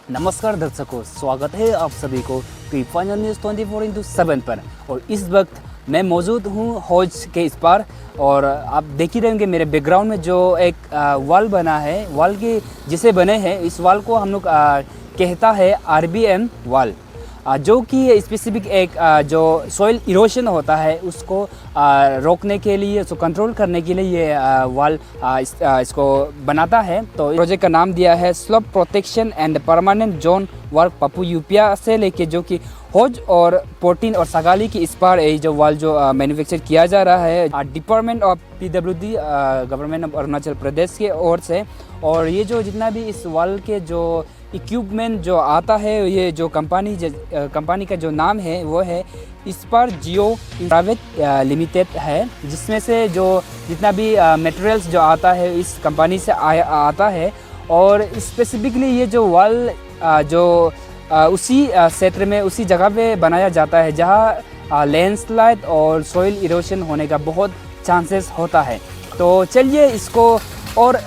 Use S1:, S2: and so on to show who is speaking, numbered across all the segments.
S1: नमस्कार दर्शकों, स्वागत है आप सभी को तूफान न्यूज़ 24/7 पर। और इस वक्त मैं मौजूद हूँ हौज के इस पार। और आप देख ही रहेंगे मेरे बैकग्राउंड में जो एक वॉल बना है, वॉल के जिसे बने हैं, इस वॉल को हम लोग कहता है RBM वॉल, जो कि स्पेसिफिक एक जो सॉइल इरोशन होता है उसको रोकने के लिए, उसको कंट्रोल करने के लिए ये वॉल इसको बनाता है। तो प्रोजेक्ट का नाम दिया है slope protection and permanent zone work Papu Yupia से लेके जो कि हौज और पोर्टिन और सगाली की इस पार जो वॉल जो मैन्युफैक्चर किया जा रहा है department of PWD government of Arunachal Pradesh के ओर से। और ये जो जितना भी इस वॉल के जो इक्विपमेंट जो आता है, ये जो कंपनी का जो नाम है वो है इस्पार जियो प्राइवेट लिमिटेड है, जिसमें से जो जितना भी मटेरियल्स जो आता है इस कंपनी से आता है। और स्पेसिफिकली ये जो वॉल जो उसी क्षेत्र में, उसी जगह पे बनाया जाता है जहाँ लैंडस्लाइड और सॉइल इरोशन होने का बहुत चांसेस होता है। तो चलिए इसको और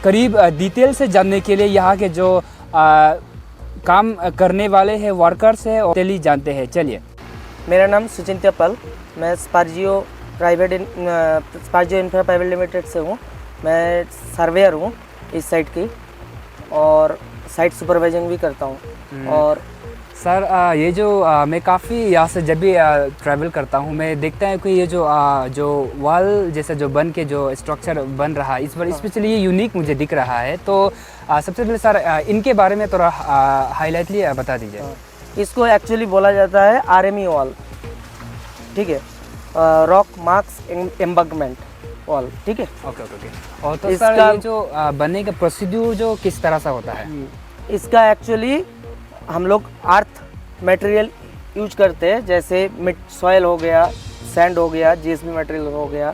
S1: करीब डिटेल से जानने के लिए यहाँ के जो काम करने वाले हैं, वर्कर्स हैं, और चलिए जानते हैं। चलिए।
S2: मेरा नाम सुचिंत्य पल, मैं स्पार्जियो इंफ्रा प्राइवेट लिमिटेड से हूँ। मैं सर्वेयर हूँ इस साइट की और साइट सुपरवाइजिंग भी करता हूँ। और
S1: सर ये जो मैं काफ़ी यहाँ से जब भी ट्रैवल करता हूँ, मैं देखता हूँ कि ये जो वॉल जैसा जो बन के जो स्ट्रक्चर बन रहा है इस बार स्पेशली ये यूनिक मुझे दिख रहा है। तो सबसे पहले सर इनके बारे में थोड़ा हाईलाइटली बता दीजिए।
S2: इसको एक्चुअली बोला जाता है RME वॉल, ठीक है, रॉक मार्क्स एम्बैंकमेंट वॉल, ठीक है।
S1: ओके। और तो सर ये जो बनने का प्रोसीड्यूर जो किस तरह से होता है?
S2: इसका एक्चुअली हम लोग अर्थ मटेरियल यूज करते हैं, जैसे मिट सॉइल हो गया, सैंड हो गया, GSB मटेरियल हो गया।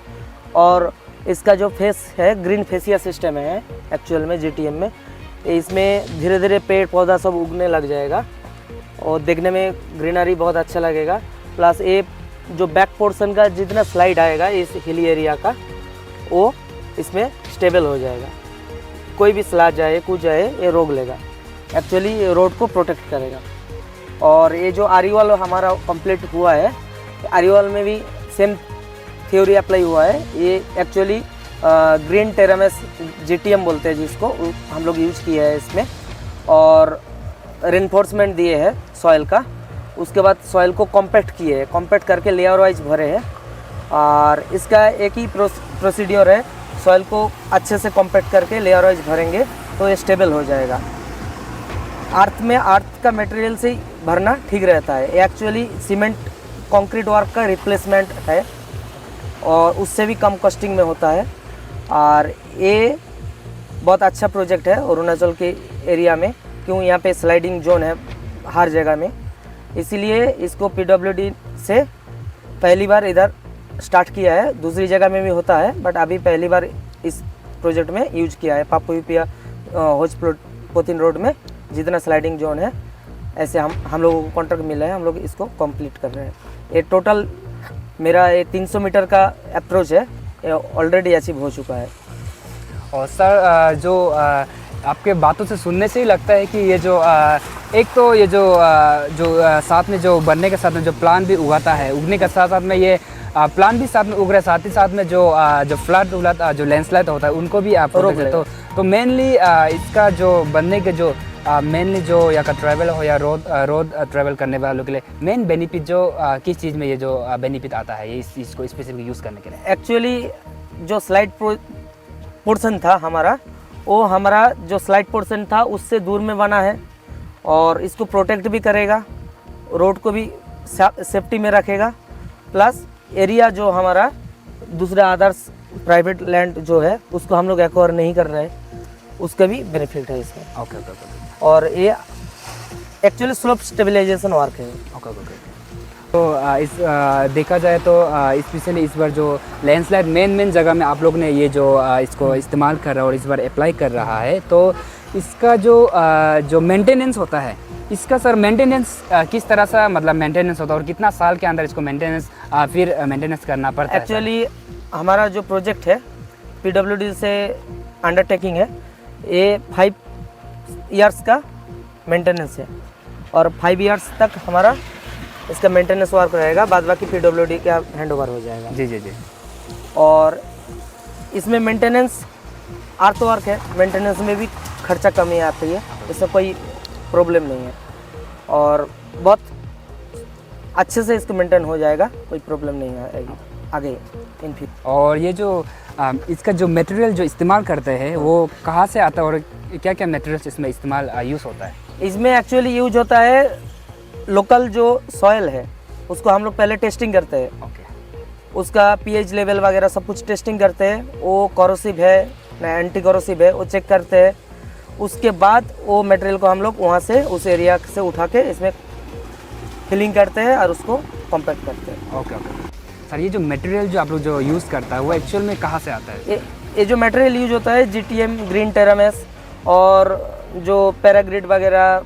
S2: और इसका जो फेस है ग्रीन फेसिया सिस्टम है एक्चुअल में GTM में। इसमें धीरे धीरे पेड़ पौधा सब उगने लग जाएगा और देखने में ग्रीनरी बहुत अच्छा लगेगा। प्लस ये जो बैक पोर्शन का जितना स्लाइड आएगा इस हिली एरिया का, वो इसमें स्टेबल हो जाएगा। कोई भी स्लाइड जाए कुछ जाए ये रोक लेगा, एक्चुअली रोड को प्रोटेक्ट करेगा। और ये जो RE वॉल हमारा कंप्लीट हुआ है, RE वॉल में भी सेम थ्योरी अप्लाई हुआ है। ये एक्चुअली ग्रीन टेरामेस GTM बोलते हैं जिसको, हम लोग यूज किया है इसमें। और रेनफोर्समेंट दिए हैं सॉइल का, उसके बाद सॉइल को कॉम्पैक्ट किए हैं, कॉम्पैक्ट करके लेयर वाइज भरे हैं। और इसका एक ही प्रोसीड्योर है, सॉइल को अच्छे से कॉम्पैक्ट करके लेयर वाइज भरेंगे तो ये स्टेबल हो जाएगा। अर्थ का मटेरियल से भरना ठीक रहता है। ये एक्चुअली सीमेंट कंक्रीट वर्क का रिप्लेसमेंट है और उससे भी कम कॉस्टिंग में होता है। और ये बहुत अच्छा प्रोजेक्ट है अरुणाचल के एरिया में, क्यों यहाँ पे स्लाइडिंग जोन है हर जगह में, इसीलिए इसको PWD से पहली बार इधर स्टार्ट किया है। दूसरी जगह में भी होता है बट अभी पहली बार इस प्रोजेक्ट में यूज किया है। पापू यूपिया हौज पोर्टिन रोड में जितना स्लाइडिंग जोन है, ऐसे हम लोगों को कॉन्ट्रैक्ट मिला है, हम लोग इसको कंप्लीट कर रहे हैं। ये टोटल मेरा ये 300 मीटर का अप्रोच है, ये ऑलरेडी अचीव हो चुका है।
S1: और सर जो आपके बातों से सुनने से ही लगता है कि ये जो एक तो ये जो साथ में जो बनने के साथ में जो प्लान भी उगाता है, उगने के साथ साथ में ये प्लान भी साथ में उग रहा है, साथ ही साथ में जो फ्लड जो लैंडस्लाइड होता है उनको भी आप तो मेनली इसका जो बनने के जो मेनली जो यहाँ का ट्रैवल हो या रोड ट्रैवल करने वालों के लिए मेन बेनिफिट जो किस चीज़ में ये जो बेनिफिट आता है ये इस चीज़ को स्पेसिफिक यूज़ करने के लिए?
S2: एक्चुअली जो स्लाइड पोर्शन था हमारा, वो हमारा जो स्लाइड पोर्शन था उससे दूर में बना है और इसको प्रोटेक्ट भी करेगा, रोड को भी सेफ्टी में रखेगा। प्लस एरिया जो हमारा दूसरा अदर्स प्राइवेट लैंड जो है उसको हम लोग एक्वायर नहीं कर रहे हैं, उसका भी बेनिफिट है इसमें।
S1: ओके।
S2: और ये एक्चुअली स्लोप स्टेबलाइजेशन वर्क है।
S1: ओके। तो इस देखा जाए तो स्पेशली इस बार जो लैंडस्लाइड मेन जगह में आप लोग ने ये जो इसको इस्तेमाल कर रहा है और इस बार अप्लाई कर रहा है, तो इसका जो मेंटेनेंस होता है, इसका सर मेंटेनेंस किस तरह से मतलब मेंटेनेंस होता है और कितना साल के अंदर इसको मेंटेनेंस करना पड़ता है?
S2: एक्चुअली हमारा जो प्रोजेक्ट है PWD से अंडरटेकिंग है, ये 5 इयर्स का मेंटेनेंस है, और 5 ईयर्स तक हमारा इसका मेंटेनेंस वर्क रहेगा, बाद बाकी PWD का हैंड ओवर हो जाएगा।
S1: जी जी जी।
S2: और इसमें मेंटेनेंस अर्थ वर्क है, मेंटेनेंस में भी खर्चा कमी आती है, इसमें कोई प्रॉब्लम नहीं है और बहुत अच्छे से इसको मेंटेन हो जाएगा, कोई प्रॉब्लम नहीं आएगी आगे इन फ्यूचर।
S1: और ये जो इसका जो मटेरियल जो इस्तेमाल करते हैं वो कहाँ से आता है और क्या क्या मटेरियल्स इसमें इस्तेमाल यूज़ होता है?
S2: इसमें एक्चुअली यूज होता है लोकल जो सॉयल है उसको हम लोग पहले टेस्टिंग करते हैं,
S1: ओके।
S2: उसका पीएच लेवल वगैरह सब कुछ टेस्टिंग करते हैं, वो कॉरोसिव है ना एंटी कॉरोसिव है वो चेक करते हैं। उसके बाद वो मटेरियल को हम लोग वहाँ से उस एरिया से उठा के इसमें फिलिंग करते हैं और उसको कॉम्पैक्ट करते हैं।
S1: ओके ओके सर, ये जो मटेरियल जो आप लोग जो यूज़ करता है वो एक्चुअल में कहाँ से आता है?
S2: ये जो मटेरियल यूज होता है GTM ग्रीन टेरामेस और जो पैराग्रिड वगैरह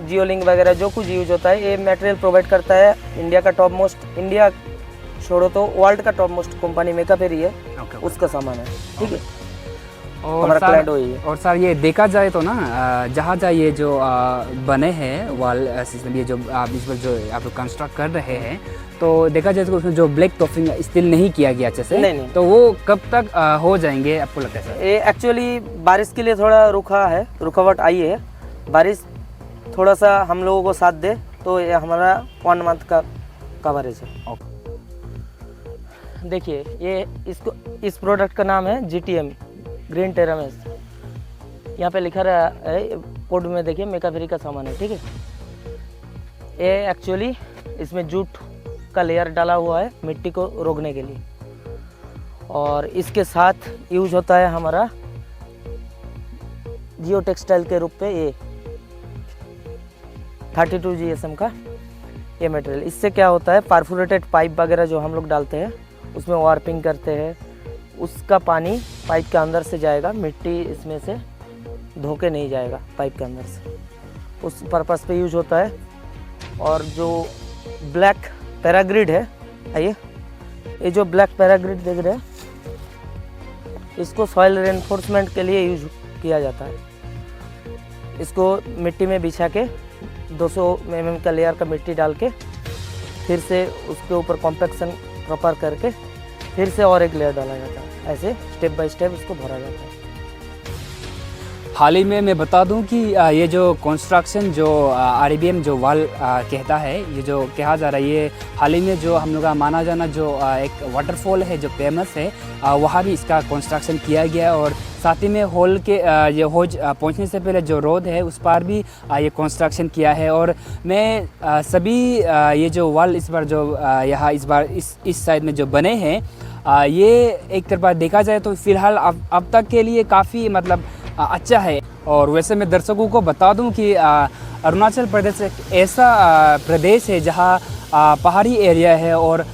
S2: जियोलिंक वगैरह जो कुछ यूज होता है ये मटेरियल प्रोवाइड करता है इंडिया का टॉप मोस्ट, इंडिया छोड़ो तो वर्ल्ड का टॉप मोस्ट कंपनी मेकअप ही है,
S1: ओके।
S2: उसका सामान है, ठीक है।
S1: और
S2: हमारा
S1: सर,
S2: क्लाइंट वही है।
S1: और सर ये देखा जाए तो ना जहाँ जहाँ ये जो बने हैं वॉल सिस्टम, ये जो आप इस पर जो आप लोग कंस्ट्रक्ट कर रहे हैं, तो देखा जाए तो उसमें जो ब्लैक टॉपिंग स्टिल नहीं किया गया अच्छे से,
S2: नहीं।
S1: तो वो कब तक हो जाएंगे आपको लगता है सर?
S2: ये एक्चुअली बारिश के लिए थोड़ा रुकावट आई है, बारिश थोड़ा सा हम लोगों को साथ दे तो ये हमारा 1 मंथ का कवरेज है। देखिए ये इस प्रोडक्ट का नाम है GTM ग्रीन टेरामेस, यहाँ पे लिखा रहा है कोड में, देखिए मेकाफेरी का सामान है, ठीक है। ये एक्चुअली इसमें जूट का लेयर डाला हुआ है मिट्टी को रोकने के लिए, और इसके साथ यूज होता है हमारा जियो टेक्सटाइल के रूप पे ये 32 GSM का ये मटेरियल। इससे क्या होता है परफोरेटेड पाइप वगैरह जो हम लोग डालते हैं उसमें वार्पिंग करते हैं, उसका पानी पाइप के अंदर से जाएगा, मिट्टी इसमें से धोके नहीं जाएगा पाइप के अंदर से, उस पर्पस पे यूज होता है। और जो ब्लैक पैराग्रिड है, आइए ये जो ब्लैक पैराग्रिड देख रहे हैं इसको सॉइल रेनफोर्समेंट के लिए यूज किया जाता है। इसको मिट्टी में बिछा के 200 mm का लेयर का मिट्टी डाल के फिर से उसके ऊपर कॉम्पैक्शन प्रॉपर करके फिर से और एक लेयर डाला जाता है, ऐसे स्टेप बाय स्टेप उसको भरा जाता है।
S1: हाल ही में मैं बता दूं कि ये जो कंस्ट्रक्शन जो RBM जो वॉल कहता है, ये जो कहा जा रहा है, ये हाल ही में जो हम लोग का माना जाना जो एक वाटरफॉल है जो फेमस है, वहाँ भी इसका कंस्ट्रक्शन किया गया। और साथ ही में हॉल के ये हौज पहुँचने से पहले जो रोड है उस पर भी ये कंस्ट्रक्शन किया है। और मैं सभी ये जो वॉल इस बार जो यहाँ इस बार इस साइड में जो बने हैं, ये एक तरफा देखा जाए तो फ़िलहाल अब तक के लिए काफ़ी मतलब अच्छा है। और वैसे मैं दर्शकों को बता दूं कि अरुणाचल प्रदेश एक ऐसा प्रदेश है जहां पहाड़ी एरिया है और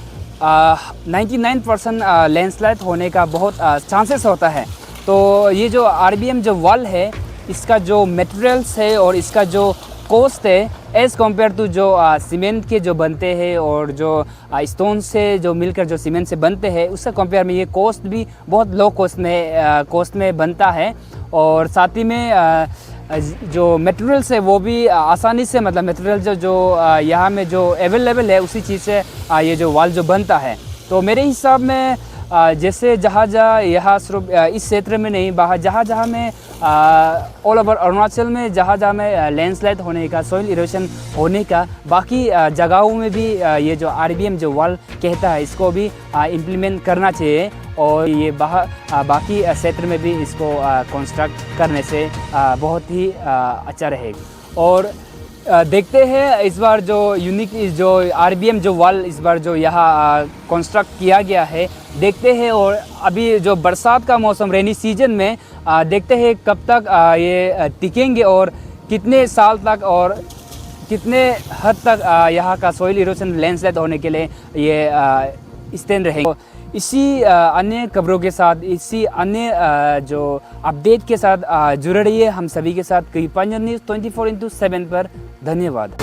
S1: 99% लैंडस्लाइड होने का बहुत चांसेस होता है। तो ये जो RBM जो वॉल है, इसका जो मटेरियल्स है और इसका जो कॉस्ट है एज़ कम्पेयर टू जो सीमेंट के जो बनते हैं और जो स्टोन से जो मिलकर जो सीमेंट से बनते हैं, उससे कंपेयर में ये कॉस्ट भी बहुत लो कॉस्ट में बनता है। और साथ ही में जो मटेरियल्स है वो भी आसानी से मतलब मटेरियल जो यहाँ में जो अवेलेबल है उसी चीज़ से ये जो वॉल जो बनता है। तो मेरे हिसाब में जैसे जहाँ यहाँ सिर्फ इस क्षेत्र में नहीं, बाहर जहाँ में ऑल ओवर अरुणाचल में जहाँ में लैंडस्लाइड होने का, सॉइल इरोशन होने का, बाकी जगहों में भी ये जो RBM जो वॉल कहता है इसको भी इम्प्लीमेंट करना चाहिए। और ये बाकी क्षेत्र में भी इसको कंस्ट्रक्ट करने से बहुत ही अच्छा रहेगी। और देखते हैं इस बार जो यूनिक जो RBM जो वॉल इस बार जो यहाँ कंस्ट्रक्ट किया गया है, देखते हैं। और अभी जो बरसात का मौसम रेनी सीजन में देखते हैं कब तक ये टिकेंगे और कितने साल तक और कितने हद तक यहाँ का सॉइल इरोशन लैंडस्लाइड होने के लिए ये स्टैंड रहेंगे। इसी अन्य खबरों के साथ, इसी अन्य जो अपडेट के साथ जुड़े रहिए हम सभी के साथ कृपांजन न्यूज़ 24/7 पर। धन्यवाद।